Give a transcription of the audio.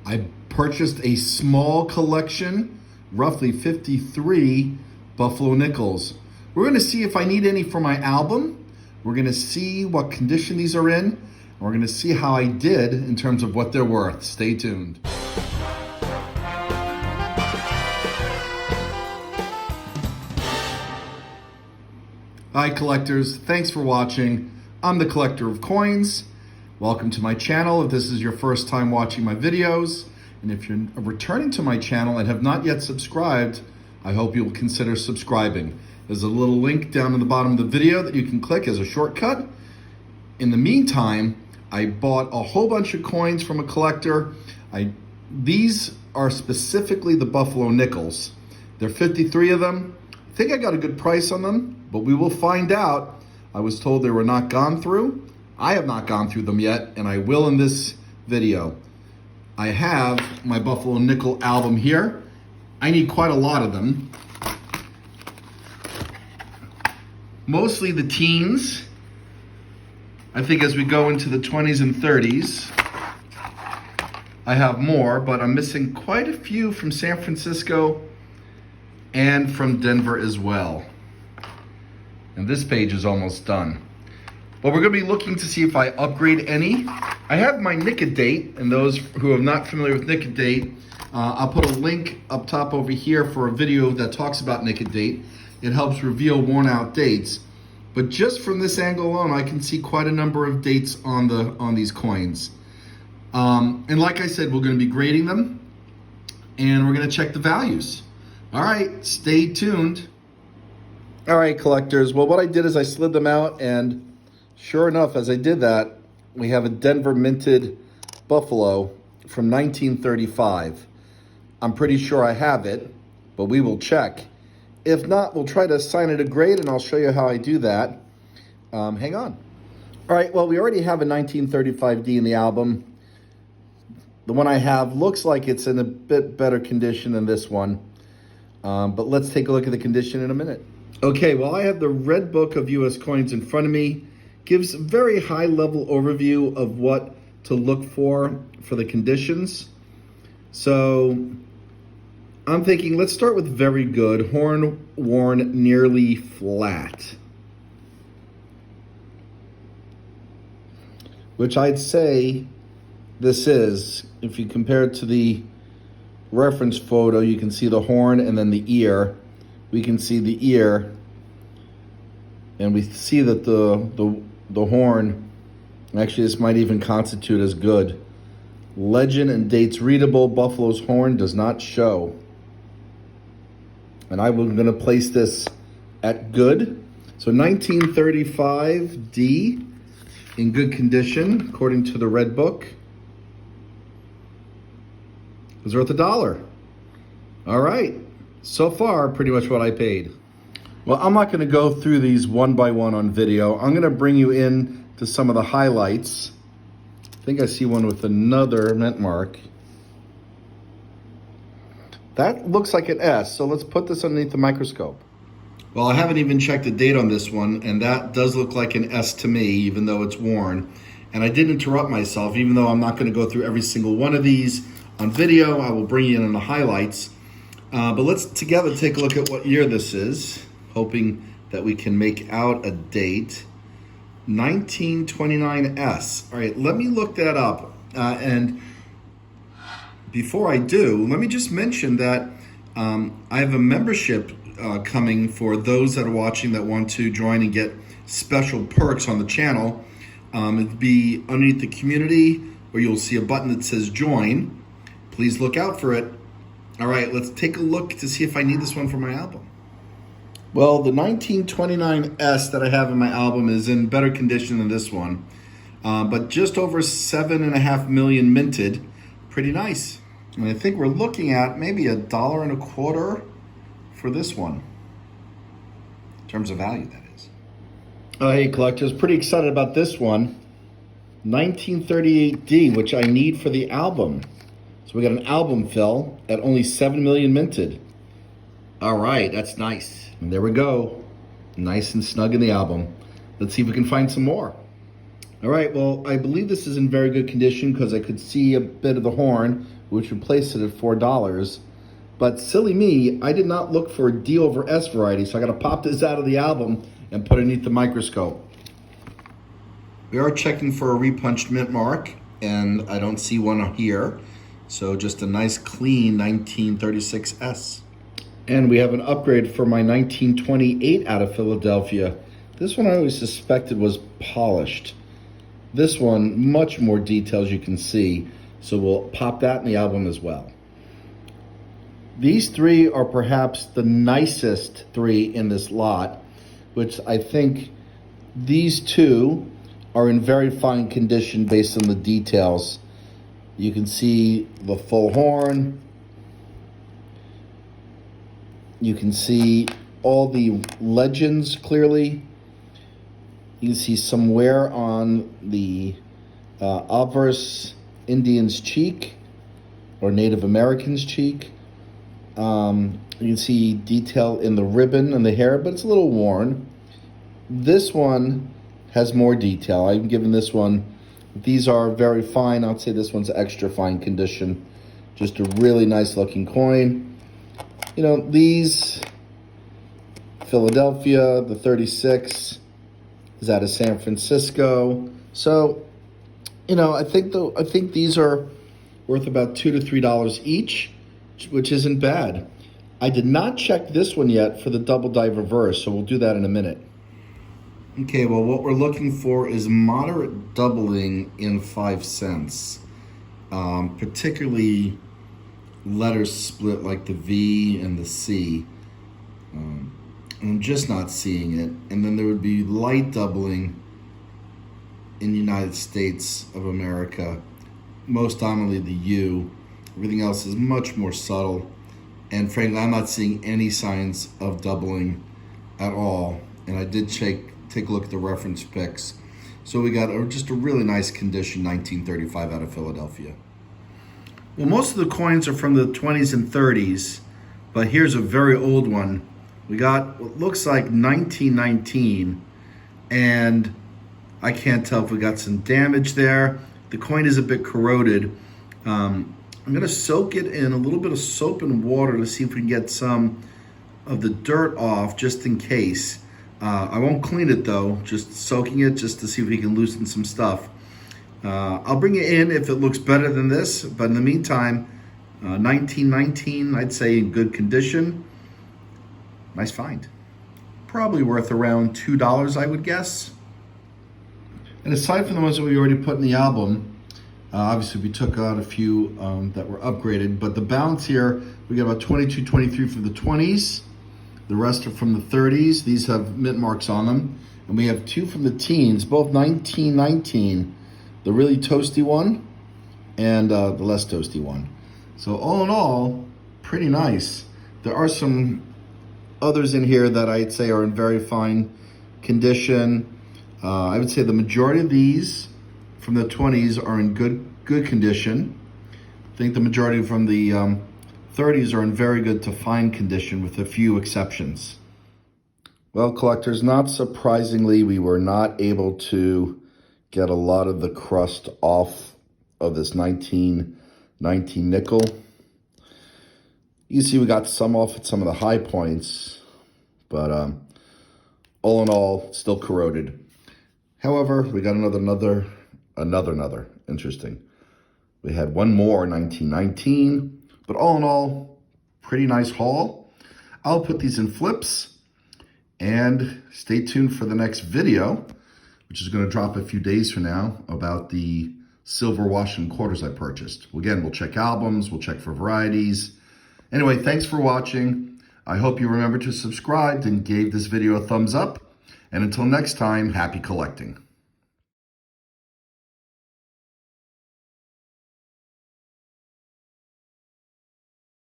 I purchased a small collection, roughly 53 Buffalo nickels. We're gonna see if I need any for my album. We're gonna see what condition these are in. And we're gonna see how I did in terms of what they're worth. Stay tuned. Hi collectors, thanks for watching. I'm the collector of coins. Welcome to my channel if this is your first time watching my videos. And if you're returning to my channel and have not yet subscribed, I hope you'll consider subscribing. There's a little link down in the bottom of the video that you can click as a shortcut. In the meantime, I bought a whole bunch of coins from a collector. These are specifically the Buffalo nickels. There are 53 of them. I think I got a good price on them, but we will find out. I was told they were not gone through. I have not gone through them yet, and I will in this video. I have my Buffalo nickel album here. I need quite a lot of them. Mostly the teens. I think as we go into the 20s and 30s, I have more, but I'm missing quite a few from San Francisco and from Denver as well. And this page is almost done. But we're gonna be looking to see if I upgrade any. I have my Nick date, and those who are not familiar with Nick date, I'll put a link up top over here for a video that talks about Nick date. It helps reveal worn out dates. But just from this angle alone, I can see quite a number of dates on these coins. And like I said, we're gonna be grading them and we're gonna check the values. All right, stay tuned. All right, collectors. Well, what I did is I slid them out, and sure enough, as I did that, we have a Denver minted Buffalo from 1935. I'm pretty sure I have it, but we will check. If not, we'll try to assign it a grade, and I'll show you how I do that. Hang on. All right, well, we already have a 1935D in the album. The one I have looks like it's in a bit better condition than this one, but let's take a look at the condition in a minute. Okay, well, I have the Red Book of U.S. coins in front of me. Gives a very high-level overview of what to look for the conditions. So I'm thinking, let's start with very good. Horn worn nearly flat, which I'd say this is. If you compare it to the reference photo, you can see the horn and then the ear. We can see the ear, and we see that the horn, actually this might even constitute as good. Legend and dates readable. Buffalo's horn does not show. And I'm gonna place this at good. So 1935D in good condition, according to the Red Book. It's worth $1. All right. So far, pretty much what I paid. Well, I'm not going to go through these one by one on video. I'm going to bring you in to some of the highlights. I think I see one with another mint mark. That looks like an S, so let's put this underneath the microscope. Well, I haven't even checked the date on this one, and that does look like an S to me, even though it's worn. And I did interrupt myself, even though I'm not going to go through every single one of these on video. I will bring you in on the highlights. But let's together take a look at what year this is, hoping that we can make out a date. 1929S. All right, let me look that up. And before I do, let me just mention that I have a membership coming for those that are watching that want to join and get special perks on the channel. It'd be underneath the community where you'll see a button that says join. Please look out for it. All right, let's take a look to see if I need this one for my album. Well, the 1929S that I have in my album is in better condition than this one, but just over 7.5 million minted. Pretty nice. And I think we're looking at maybe $1.25 for this one, in terms of value, that is. Oh, hey, collectors, pretty excited about this one. 1938D, which I need for the album. So we got an album fill at only 7 million minted. All right, that's nice. And there we go. Nice and snug in the album. Let's see if we can find some more. All right, well, I believe this is in very good condition because I could see a bit of the horn, which would place it at $4. But silly me, I did not look for a D over S variety, so I gotta pop this out of the album and put it underneath the microscope. We are checking for a repunched mint mark, and I don't see one here. So just a nice clean 1936S. And we have an upgrade for my 1928 out of Philadelphia. This one I always suspected was polished. This one, much more details you can see. So we'll pop that in the album as well. These three are perhaps the nicest three in this lot, which I think these two are in very fine condition based on the details. You can see the full horn. You can see all the legends clearly. You can see some wear on the obverse Indian's cheek or Native American's cheek. You can see detail in the ribbon and the hair, but it's a little worn. This one has more detail. I'm giving this one, these are very fine. I'd say this one's extra fine condition. Just a really nice looking coin. You know, these, Philadelphia, the 36 is out of San Francisco. So, you know, I think these are worth about $2 to $3 each, which isn't bad. I did not check this one yet for the double die reverse, so we'll do that in a minute. Okay, well, what we're looking for is moderate doubling in 5 cents, particularly letters split like the V and the C. I'm just not seeing it. And then there would be light doubling in the United States of America, most dominantly the U. Everything else is much more subtle. And frankly, I'm not seeing any signs of doubling at all. And I did take a look at the reference picks. So we got just a really nice condition 1935 out of Philadelphia. Well, most of the coins are from the 20s and 30s, but here's a very old one. We got what looks like 1919, and I can't tell if we got some damage there. The coin is a bit corroded. I'm gonna soak it in a little bit of soap and water to see if we can get some of the dirt off, just in case. I won't clean it though, just soaking it just to see if we can loosen some stuff. I'll bring it in if it looks better than this, but in the meantime, 1919, I'd say in good condition. Nice find. Probably worth around $2, I would guess. And aside from the ones that we already put in the album, obviously we took out a few that were upgraded, but the balance here, we got about 22, 23 for the 20s. The rest are from the 30s. These have mint marks on them. And we have 2 from the teens, both 1919. The really toasty one and the less toasty one. So all in all, pretty nice. There are some others in here that I'd say are in very fine condition. I would say the majority of these from the 20s are in good condition. I think the majority from the 30s are in very good to fine condition with a few exceptions. Well, collectors, not surprisingly, we were not able to get a lot of the crust off of this 1919 nickel. You see we got some off at some of the high points, but all in all, still corroded. However, we got another, interesting. We had one more 1919, but all in all, pretty nice haul. I'll put these in flips and stay tuned for the next video, which is going to drop a few days from now, about the silver Washington quarters I purchased. Again, we'll check albums, we'll check for varieties. Anyway, thanks for watching. I hope you remember to subscribe and gave this video a thumbs up. And until next time, happy collecting.